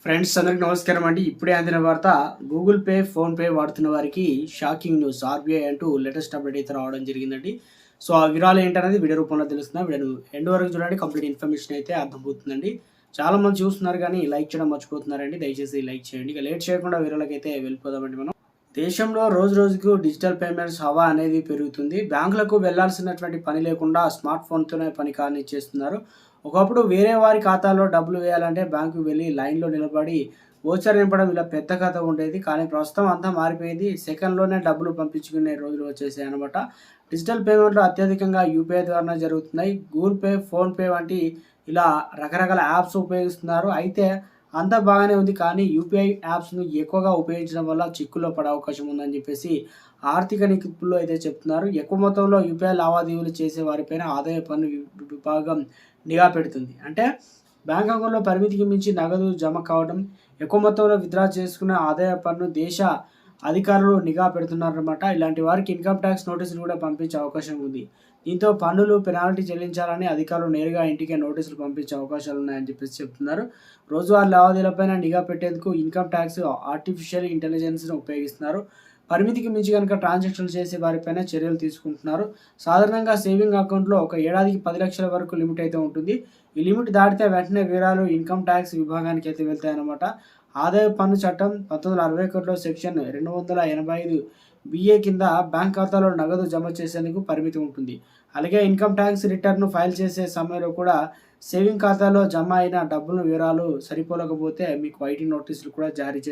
Friends అందరికి నమస్కారం అండి. ఇప్పుడే అందిన వార్త గూగుల్ పే, ఫోన్‌పే వాడుతున్న వారికి షాకింగ్ న్యూస్ ఆర్‌బీఐ అంటూ లేటెస్ట్ అప్డేట్ అయితే రావడం జరిగిందండి. సో, ఆ వివరాలు ఏంటనేది వీడియో రూపంలో తెలుస్తుంది. వీడియోను ఎండ్ వరకు చూడండి. కంప్లీట్ ఇన్ఫర్మేషన్ అయితే అర్థమవుతుందండి. చాలామంది చూస్తున్నారు కానీ లైక్ చేయడం మర్చిపోతున్నారండి. దయచేసి లైక్ చేయండి. ఇక లేట్ చేయకుండా వీడియోలకైతే వెళ్ళిపోదామండి మనం. దేశంలో రోజు రోజుకు డిజిటల్ పేమెంట్స్ హవా అనేది పెరుగుతుంది. బ్యాంకులకు వెళ్లాల్సినటువంటి పని లేకుండా స్మార్ట్ ఫోన్‌తోనే పని కానిచ్చేస్తున్నారు. ఒకప్పుడు వేరే వారి ఖాతాలో డబ్బులు వేయాలంటే బ్యాంకుకి వెళ్లి లైన్‌లో నిలబడి వోచర్ నింపడం ఇలా పెద్ద కథ ఉండేది. కానీ ప్రస్తుతం అంతా మారిపోయింది. సెకన్‌లోనే డబ్బులు పంపించుకునే రోజులు వచ్చేసాయన్నమాట. డిజిటల్ పేమెంట్‌లు అత్యధికంగా యూపీఐ ద్వారానే జరుగుతున్నాయి. గూగుల్ పే, ఫోన్‌పే వంటి ఇలా రకరకాల యాప్స్ ఉపయోగిస్తున్నారు. అయితే అంతా బాగానే ఉంది. కానీ యూపీఐ యాప్స్‌ని ఎక్కువగా ఉపయోగించడం వల్ల చిక్కుల్లో పడే అవకాశం ఉందని చెప్పేసి ఆర్థిక నిపుణులు అయితే చెప్తున్నారు. ఎక్కువ మొత్తంలో యూపీఐ లావాదేవీలు చేసే వారిపైన ఆదాయ పన్ను విభాగం నిఘా పెడుతుంది. అంటే బ్యాంక్ అకౌంట్‌లో పరిమితికి మించి నగదు జమ కావడం, ఎక్కువ మొత్తంలో విత్‌డ్రా చేసుకున్న ఆదాయ పన్ను దేశ అధికారులు నిఘా పెడుతున్నారన్నమాట. ఇలాంటి వారికి ఇన్‌కమ్ టాక్స్ నోటీసులు కూడా పంపించే అవకాశం ఉంది. దీంతో పన్నులు, పెనాల్టీ చెల్లించాలని అధికారులు నేరుగా ఇంటికే నోటీసులు పంపించే అవకాశాలున్నాయని చెప్పేసి చెప్తున్నారు. రోజువారీ లావాదేవీలపైన నిఘా పెట్టేందుకు ఇన్‌కమ్ టాక్స్ ఆర్టిఫిషియల్ ఇంటెలిజెన్స్‌ను ఉపయోగిస్తున్నారు. పరిమితికి మించి గనుక ట్రాన్సాక్షన్లు చేసే వారిపైన చర్యలు తీసుకుంటున్నారు. సాధారణంగా సేవింగ్ అకౌంట్‌లో ఒక ఏడాదికి 10,00,000 వరకు లిమిట్ అయితే ఉంటుంది. ఈ లిమిట్ దాటితే వెంటనే వివరాలు ఇన్‌కమ్ టాక్స్ విభాగానికి అయితే వెళ్తాయన్నమాట. ఆదాయ పన్ను చట్టం 1961లో సెక్షన్ 285 బిఏ కింద బ్యాంక్ ఖాతాలో నగదు జమ చేసేందుకు పరిమితి ఉంటుంది. అలాగే ఇన్‌కమ్ టాక్స్ రిటర్న్ ఫైల్ చేసే సమయంలో కూడా సేవింగ్ ఖాతాలో జమ అయిన డబ్బుల వివరాలు సరిపోలకపోతే మీకు ఐటీ నోటీసులు కూడా జారీ